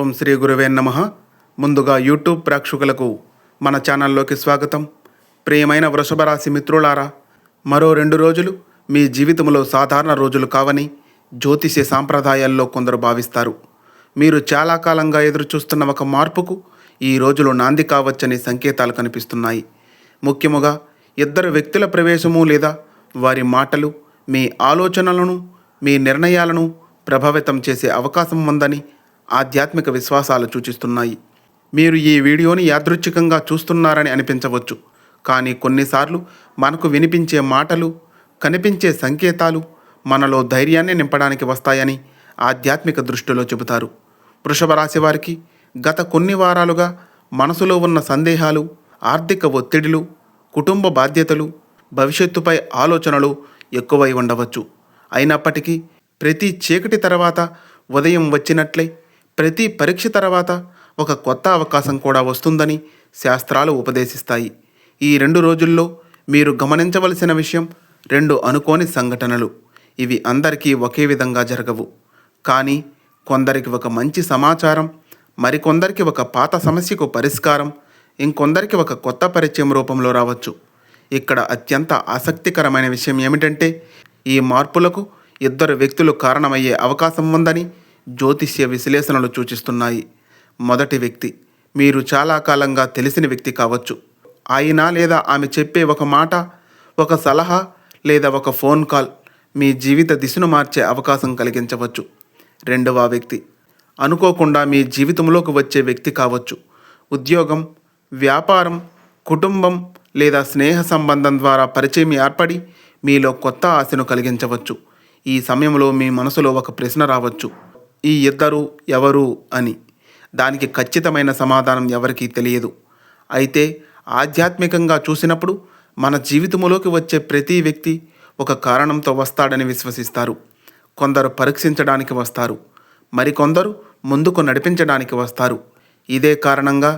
ఓం శ్రీ గురువే నమః. ముందుగా యూట్యూబ్ ప్రేక్షకులకు మన ఛానల్లోకి స్వాగతం. ప్రియమైన వృషభ రాశి మిత్రులారా, మరో 2 రోజులు మీ జీవితంలో సాధారణ రోజులు కావని జ్యోతిష్య సాంప్రదాయాల్లో కొందరు భావిస్తారు. మీరు చాలా కాలంగా ఎదురుచూస్తున్న ఒక మార్పుకు ఈ రోజులు నాంది కావచ్చని సంకేతాలు కనిపిస్తున్నాయి. ముఖ్యముగా ఇద్దరు వ్యక్తుల ప్రవేశము లేదా వారి మాటలు మీ ఆలోచనలను, మీ నిర్ణయాలను ప్రభావితం చేసే అవకాశం ఉందని ఆధ్యాత్మిక విశ్వాసాలు సూచిస్తున్నాయి. మీరు ఈ వీడియోని యాదృచ్ఛికంగా చూస్తున్నారని అనిపించవచ్చు, కానీ కొన్నిసార్లు మనకు వినిపించే మాటలు, కనిపించే సంకేతాలు మనలో ధైర్యాన్ని నింపడానికి వస్తాయని ఆధ్యాత్మిక దృష్టిలో చెబుతారు. వృషభ రాశి వారికి గత కొన్ని వారాలుగా మనసులో ఉన్న సందేహాలు, ఆర్థిక ఒత్తిడిలు, కుటుంబ బాధ్యతలు, భవిష్యత్తుపై ఆలోచనలు ఎక్కువై ఉండవచ్చు. అయినప్పటికీ ప్రతి చీకటి తర్వాత ఉదయం వచ్చినట్లే ప్రతి పరీక్ష తర్వాత ఒక కొత్త అవకాశం కూడా వస్తుందని శాస్త్రాలు ఉపదేశిస్తాయి. ఈ 2 రోజుల్లో మీరు గమనించవలసిన విషయం 2 అనుకోని సంఘటనలు. ఇవి అందరికీ ఒకే విధంగా జరగవు, కానీ కొందరికి ఒక మంచి సమాచారం, మరికొందరికి ఒక పాత సమస్యకు పరిష్కారం, ఇంకొందరికి ఒక కొత్త పరిచయం రూపంలో రావచ్చు. ఇక్కడ అత్యంత ఆసక్తికరమైన విషయం ఏమిటంటే, ఈ మార్పులకు ఇద్దరు వ్యక్తులు కారణమయ్యే అవకాశం ఉందని జ్యోతిష్య విశ్లేషణలు సూచిస్తున్నాయి. మొదటి వ్యక్తి మీరు చాలా కాలంగా తెలిసిన వ్యక్తి కావచ్చు. ఆయన లేదా ఆమె చెప్పే ఒక మాట, ఒక సలహా లేదా ఒక ఫోన్ కాల్ మీ జీవిత దిశను మార్చే అవకాశం కలిగించవచ్చు. రెండవ వ్యక్తి అనుకోకుండా మీ జీవితంలోకి వచ్చే వ్యక్తి కావచ్చు. ఉద్యోగం, వ్యాపారం, కుటుంబం లేదా స్నేహ సంబంధం ద్వారా పరిచయం ఏర్పడి మీలో కొత్త ఆశను కలిగించవచ్చు. ఈ సమయంలో మీ మనసులో ఒక ప్రశ్న రావచ్చు, ఈ ఇద్దరు ఎవరు అని. దానికి ఖచ్చితమైన సమాధానం ఎవరికీ తెలియదు. అయితే ఆధ్యాత్మికంగా చూసినప్పుడు మన జీవితంలోకి వచ్చే ప్రతి వ్యక్తి ఒక కారణంతో వస్తాడని విశ్వసిస్తారు. కొందరు పరీక్షించడానికి వస్తారు, మరికొందరు ముందుకు నడిపించడానికి వస్తారు. ఇదే కారణంగా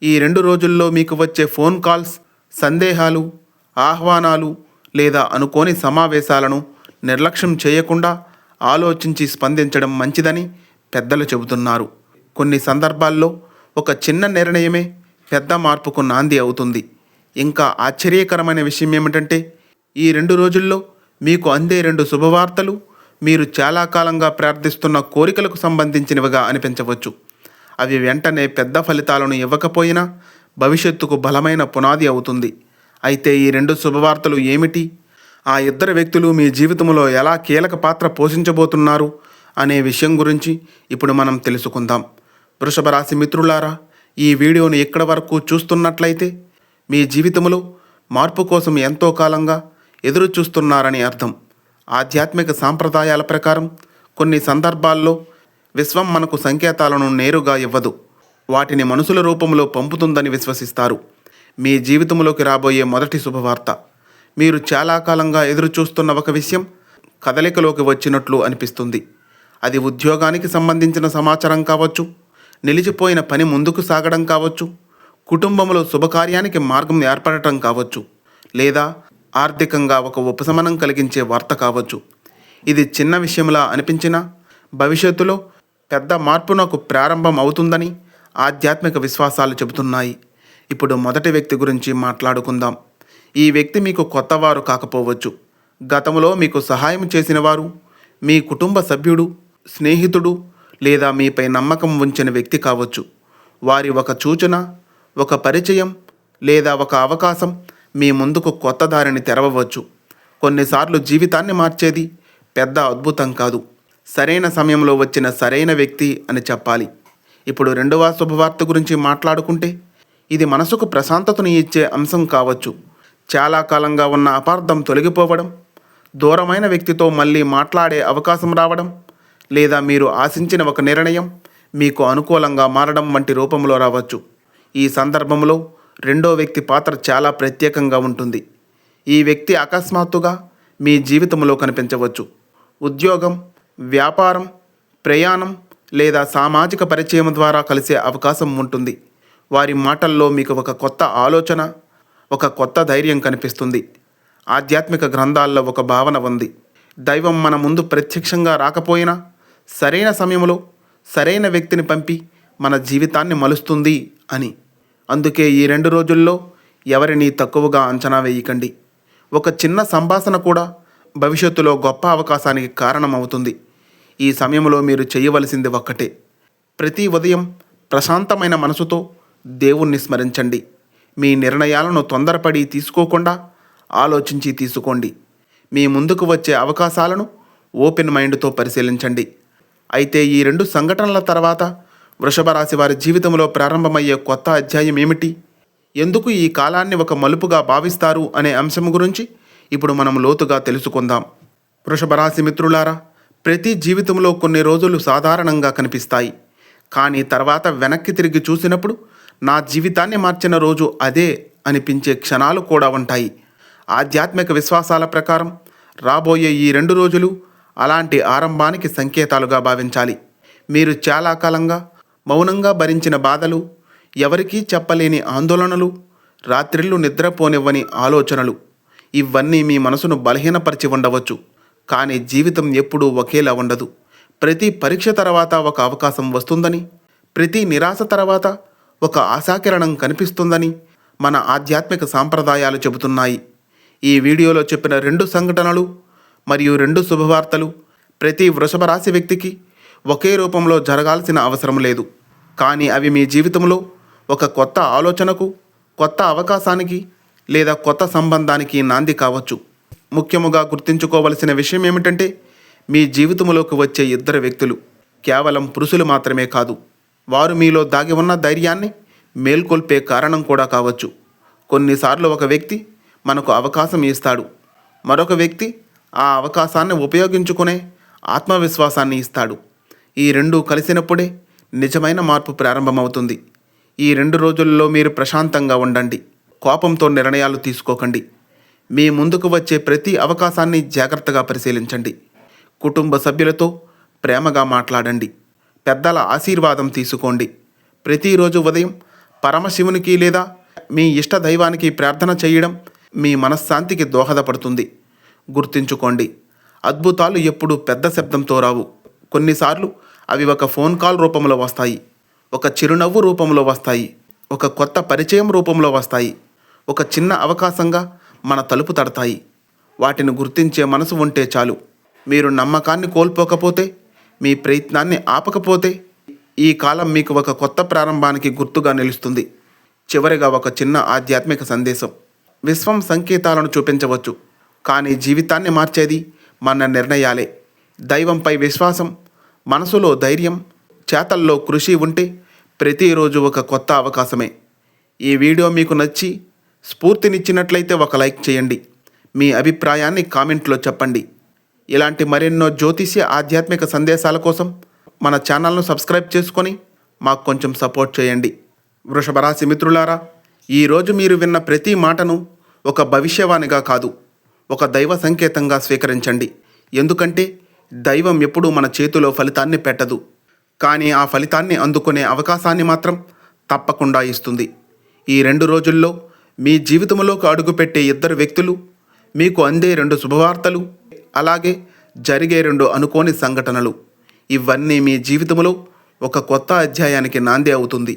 ఈ 2 రోజుల్లో మీకు వచ్చే ఫోన్ కాల్స్, సందేహాలు, ఆహ్వానాలు లేదా అనుకోని సమావేశాలను నిర్లక్ష్యం చేయకుండా ఆలోచించి స్పందించడం మంచిదని పెద్దలు చెబుతున్నారు. కొన్ని సందర్భాల్లో ఒక చిన్న నిర్ణయమే పెద్ద మార్పుకు నాంది అవుతుంది. ఇంకా ఆశ్చర్యకరమైన విషయం ఏమిటంటే, ఈ 2 రోజుల్లో మీకు అందే 2 శుభవార్తలు మీరు చాలా కాలంగా ప్రార్థిస్తున్న కోరికలకు సంబంధించినవిగా అనిపించవచ్చు. అవి వెంటనే పెద్ద ఫలితాలను ఇవ్వకపోయినా భవిష్యత్తుకు బలమైన పునాది అవుతుంది. అయితే ఈ 2 శుభవార్తలు ఏమిటి? ఆ ఇద్దరు వ్యక్తులు మీ జీవితంలో ఎలా కీలక పాత్ర పోషించబోతున్నారు అనే విషయం గురించి ఇప్పుడు మనం తెలుసుకుందాం. వృషభ రాశి మిత్రులారా, ఈ వీడియోను ఎక్కడి వరకు చూస్తున్నట్లయితే మీ జీవితంలో మార్పు కోసం ఎంతో కాలంగా ఎదురు చూస్తున్నారని అర్థం. ఆధ్యాత్మిక సాంప్రదాయాల ప్రకారం కొన్ని సందర్భాల్లో విశ్వం మనకు సంకేతాలను నేరుగా ఇవ్వదు, వాటిని మనుషుల రూపంలో పంపుతుందని విశ్వసిస్తారు. మీ జీవితంలోకి రాబోయే మొదటి శుభవార్త మీరు చాలా కాలంగా ఎదురు చూస్తున్న ఒక విషయం కదలికలోకి వచ్చినట్లు అనిపిస్తుంది. అది ఉద్యోగానికి సంబంధించిన సమాచారం కావచ్చు, నిలిచిపోయిన పని ముందుకు సాగడం కావచ్చు, కుటుంబంలో శుభకార్యానికి మార్గం ఏర్పడటం కావచ్చు, లేదా ఆర్థికంగా ఒక ఉపశమనం కలిగించే వార్త కావచ్చు. ఇది చిన్న విషయంలా అనిపించినా భవిష్యత్తులో పెద్ద మార్పునకు ప్రారంభం అవుతుందని ఆధ్యాత్మిక విశ్వాసాలు చెబుతున్నాయి. ఇప్పుడు మొదటి వ్యక్తి గురించి మాట్లాడుకుందాం. ఈ వ్యక్తి మీకు కొత్తవారు కాకపోవచ్చు. గతంలో మీకు సహాయం చేసిన వారు, మీ కుటుంబ సభ్యుడు, స్నేహితుడు లేదా మీపై నమ్మకం ఉంచిన వ్యక్తి కావచ్చు. వారి ఒక సూచన, ఒక పరిచయం లేదా ఒక అవకాశం మీ ముందుకు కొత్త దారిని తెరవవచ్చు. కొన్నిసార్లు జీవితాన్ని మార్చేది పెద్ద అద్భుతం కాదు, సరైన సమయంలో వచ్చిన సరైన వ్యక్తి అని చెప్పాలి. ఇప్పుడు రెండవ శుభవార్త గురించి మాట్లాడుకుంటే, ఇది మనసుకు ప్రశాంతతను ఇచ్చే అంశం కావచ్చు. చాలా కాలంగా ఉన్న అపార్థం తొలగిపోవడం, దూరమైన వ్యక్తితో మళ్ళీ మాట్లాడే అవకాశం రావడం, లేదా మీరు ఆశించిన ఒక నిర్ణయం మీకు అనుకూలంగా మారడం వంటి రూపంలో రావచ్చు. ఈ సందర్భంలో రెండో వ్యక్తి పాత్ర చాలా ప్రత్యేకంగా ఉంటుంది. ఈ వ్యక్తి అకస్మాత్తుగా మీ జీవితంలో కనిపించవచ్చు. ఉద్యోగం, వ్యాపారం, ప్రయాణం లేదా సామాజిక పరిచయం ద్వారా కలిసే అవకాశం ఉంటుంది. వారి మాటల్లో మీకు ఒక కొత్త ఆలోచన, ఒక కొత్త ధైర్యం కనిపిస్తుంది. ఆధ్యాత్మిక గ్రంథాల్లో ఒక భావన ఉంది, దైవం మన ముందు ప్రత్యక్షంగా రాకపోయినా సరైన సమయంలో సరైన వ్యక్తిని పంపి మన జీవితాన్ని మలుస్తుంది అని. అందుకే ఈ 2 రోజుల్లో ఎవరిని తక్కువగా అంచనా వేయకండి. ఒక చిన్న సంభాషణ కూడా భవిష్యత్తులో గొప్ప అవకాశానికి కారణమవుతుంది. ఈ సమయంలో మీరు చేయవలసింది ఒక్కటే. ప్రతి ఉదయం ప్రశాంతమైన మనసుతో దేవుణ్ణి స్మరించండి. మీ నిర్ణయాలను తొందరపడి తీసుకోకుండా ఆలోచించి తీసుకోండి. మీ ముందుకు వచ్చే అవకాశాలను ఓపెన్ మైండ్తో పరిశీలించండి. అయితే ఈ 2 సంఘటనల తర్వాత వృషభ రాశి వారి జీవితంలో ప్రారంభమయ్యే కొత్త అధ్యాయం ఏమిటి? ఎందుకు ఈ కాలాన్ని ఒక మలుపుగా భావిస్తారు అనే అంశం గురించి ఇప్పుడు మనం లోతుగా తెలుసుకుందాం. వృషభ రాశి మిత్రులారా, ప్రతి జీవితంలో కొన్ని రోజులు సాధారణంగా కనిపిస్తాయి. కానీ తర్వాత వెనక్కి తిరిగి చూసినప్పుడు నా జీవితాన్ని మార్చిన రోజు అదే అనిపించే క్షణాలు కూడా ఉంటాయి. ఆధ్యాత్మిక విశ్వాసాల ప్రకారం రాబోయే ఈ 2 రోజులు అలాంటి ఆరంభానికి సంకేతాలుగా భావించాలి. మీరు చాలా కాలంగా మౌనంగా భరించిన బాధలు, ఎవరికీ చెప్పలేని ఆందోళనలు, రాత్రిళ్ళు నిద్రపోనివ్వని ఆలోచనలు, ఇవన్నీ మీ మనసును బలహీనపరిచి ఉండవచ్చు. కానీ జీవితం ఎప్పుడూ ఒకేలా ఉండదు. ప్రతి పరీక్ష తర్వాత ఒక అవకాశం వస్తుందని, ప్రతి నిరాశ తర్వాత ఒక ఆశాకిరణం కనిపిస్తుందని మన ఆధ్యాత్మిక సాంప్రదాయాలు చెబుతున్నాయి. ఈ వీడియోలో చెప్పిన 2 సంఘటనలు మరియు 2 శుభవార్తలు ప్రతి వృషభ రాశి వ్యక్తికి ఒకే రూపంలో జరగాల్సిన అవసరం లేదు. కానీ అవి మీ జీవితంలో ఒక కొత్త ఆలోచనకు, కొత్త అవకాశానికి లేదా కొత్త సంబంధానికి నాంది కావచ్చు. ముఖ్యముగా గుర్తుంచుకోవలసిన విషయం ఏమిటంటే, మీ జీవితంలోకి వచ్చే 2 వ్యక్తులు కేవలం పురుషులు మాత్రమే కాదు. వారు మీలో దాగి ఉన్న ధైర్యాన్ని మేల్కొల్పే కారణం కూడా కావచ్చు. కొన్నిసార్లు ఒక వ్యక్తి మనకు అవకాశం ఇస్తాడు, మరొక వ్యక్తి ఆ అవకాశాన్ని ఉపయోగించుకునే ఆత్మవిశ్వాసాన్ని ఇస్తాడు. ఈ 2 కలిసినప్పుడే నిజమైన మార్పు ప్రారంభమవుతుంది. ఈ 2 రోజుల్లో మీరు ప్రశాంతంగా ఉండండి. కోపంతో నిర్ణయాలు తీసుకోకండి. మీ ముందుకు వచ్చే ప్రతి అవకాశాన్ని జాగ్రత్తగా పరిశీలించండి. కుటుంబ సభ్యులతో ప్రేమగా మాట్లాడండి. పెద్దల ఆశీర్వాదం తీసుకోండి. ప్రతిరోజు ఉదయం పరమశివునికి లేదా మీ ఇష్ట దైవానికి ప్రార్థన చేయడం మీ మనశ్శాంతికి దోహదపడుతుంది. గుర్తుంచుకోండి, అద్భుతాలు ఎప్పుడూ పెద్ద శబ్దంతో రావు. కొన్నిసార్లు అవి ఒక ఫోన్ కాల్ రూపంలో వస్తాయి, ఒక చిరునవ్వు రూపంలో వస్తాయి, ఒక కొత్త పరిచయం రూపంలో వస్తాయి, ఒక చిన్న అవకాశంగా మన తలుపు తడతాయి. వాటిని గుర్తించే మనసు ఉంటే చాలు. మీరు నమ్మకాన్ని కోల్పోకపోతే, మీ ప్రయత్నాన్ని ఆపకపోతే, ఈ కాలం మీకు ఒక కొత్త ప్రారంభానికి గుర్తుగా నిలుస్తుంది. చివరిగా ఒక చిన్న ఆధ్యాత్మిక సందేశం. విశ్వం సంకేతాలను చూపించవచ్చు, కానీ జీవితాన్ని మార్చేది మన నిర్ణయాలే. దైవంపై విశ్వాసం, మనసులో ధైర్యం, చేతల్లో కృషి ఉంటే ప్రతిరోజు ఒక కొత్త అవకాశమే. ఈ వీడియో మీకు నచ్చి స్ఫూర్తినిచ్చినట్లయితే ఒక లైక్ చేయండి. మీ అభిప్రాయాన్ని కామెంట్లో చెప్పండి. ఇలాంటి మరెన్నో జ్యోతిష్య ఆధ్యాత్మిక సందేశాల కోసం మన ఛానల్ను సబ్స్క్రైబ్ చేసుకొని మాకు కొంచెం సపోర్ట్ చేయండి. వృషభ రాశి మిత్రులారా, ఈరోజు మీరు విన్న ప్రతి మాటను ఒక భవిష్యవాణిగా కాదు, ఒక దైవ సంకేతంగా స్వీకరించండి. ఎందుకంటే దైవం ఎప్పుడూ మన చేతిలో ఫలితాన్ని పెట్టదు, కానీ ఆ ఫలితాన్ని అందుకునే అవకాశాన్ని మాత్రం తప్పకుండా ఇస్తుంది. ఈ 2 రోజుల్లో మీ జీవితంలోకి అడుగుపెట్టే 2 వ్యక్తులు, మీకు అందే 2 శుభవార్తలు, అలాగే జరిగే 2 అనుకోని సంఘటనలు, ఇవన్నీ మీ జీవితంలో ఒక కొత్త అధ్యాయానికి నాంది అవుతుంది.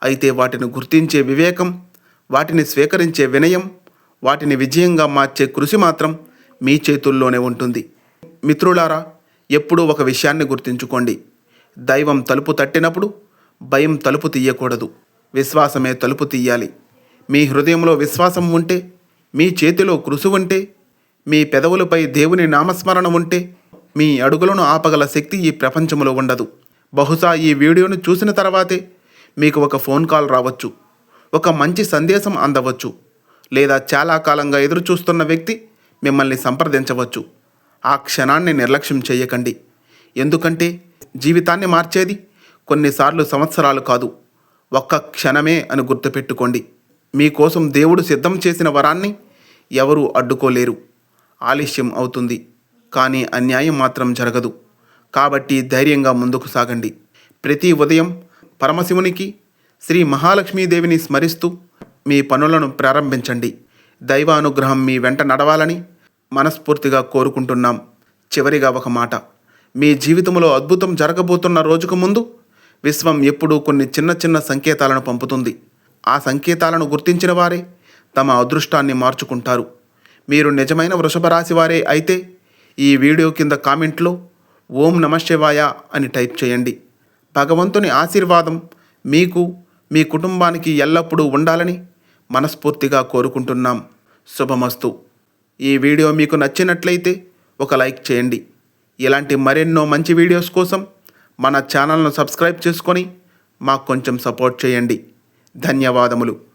అయితే వాటిని గుర్తించే వివేకం, వాటిని స్వీకరించే వినయం, వాటిని విజయంగా మార్చే కృషి మాత్రం మీ చేతుల్లోనే ఉంటుంది. మిత్రులారా, ఎప్పుడూ ఒక విషయాన్ని గుర్తుంచుకోండి. దైవం తలుపు తట్టినప్పుడు భయం తలుపు తీయకూడదు, విశ్వాసమే తలుపు తీయాలి. మీ హృదయంలో విశ్వాసం ఉంటే, మీ చేతిలో కృషి ఉంటే, మీ పెదవులపై దేవుని నామస్మరణ ఉంటే, మీ అడుగులను ఆపగల శక్తి ఈ ప్రపంచంలో ఉండదు. బహుశా ఈ వీడియోను చూసిన తర్వాతే మీకు ఒక ఫోన్ కాల్ రావచ్చు, ఒక మంచి సందేశం అందవచ్చు, లేదా చాలా కాలంగా ఎదురు చూస్తున్న వ్యక్తి మిమ్మల్ని సంప్రదించవచ్చు. ఆ క్షణాన్ని నిర్లక్ష్యం చేయకండి. ఎందుకంటే జీవితాన్ని మార్చేది కొన్నిసార్లు సంవత్సరాలు కాదు, ఒక్క క్షణమే అని గుర్తుపెట్టుకోండి. మీకోసం దేవుడు సిద్ధం చేసిన వరాన్ని ఎవరూ అడ్డుకోలేరు. ఆలస్యం అవుతుంది, కానీ అన్యాయం మాత్రం జరగదు. కాబట్టి ధైర్యంగా ముందుకు సాగండి. ప్రతి ఉదయం పరమశివునికి, శ్రీ మహాలక్ష్మీదేవిని స్మరిస్తూ మీ పనులను ప్రారంభించండి. దైవానుగ్రహం మీ వెంట నడవాలని మనస్ఫూర్తిగా కోరుకుంటున్నాం. చివరిగా ఒక మాట. మీ జీవితంలో అద్భుతం జరగబోతున్న రోజుకు ముందు విశ్వం ఎప్పుడూ కొన్ని చిన్న చిన్న సంకేతాలను పంపుతుంది. ఆ సంకేతాలను గుర్తించిన వారే తమ అదృష్టాన్ని మార్చుకుంటారు. మీరు నిజమైన వృషభ రాశి వారే అయితే ఈ వీడియో కింద కామెంట్లో ఓం నమః శివాయ అని టైప్ చేయండి. భగవంతుని ఆశీర్వాదం మీకు, మీ కుటుంబానికి ఎల్లప్పుడూ ఉండాలని మనస్ఫూర్తిగా కోరుకుంటున్నాం. శుభమస్తు. ఈ వీడియో మీకు నచ్చినట్లయితే ఒక లైక్ చేయండి. ఇలాంటి మరెన్నో మంచి వీడియోస్ కోసం మన ఛానల్ను సబ్స్క్రైబ్ చేసుకొని మాకు కొంచెం సపోర్ట్ చేయండి. ధన్యవాదములు.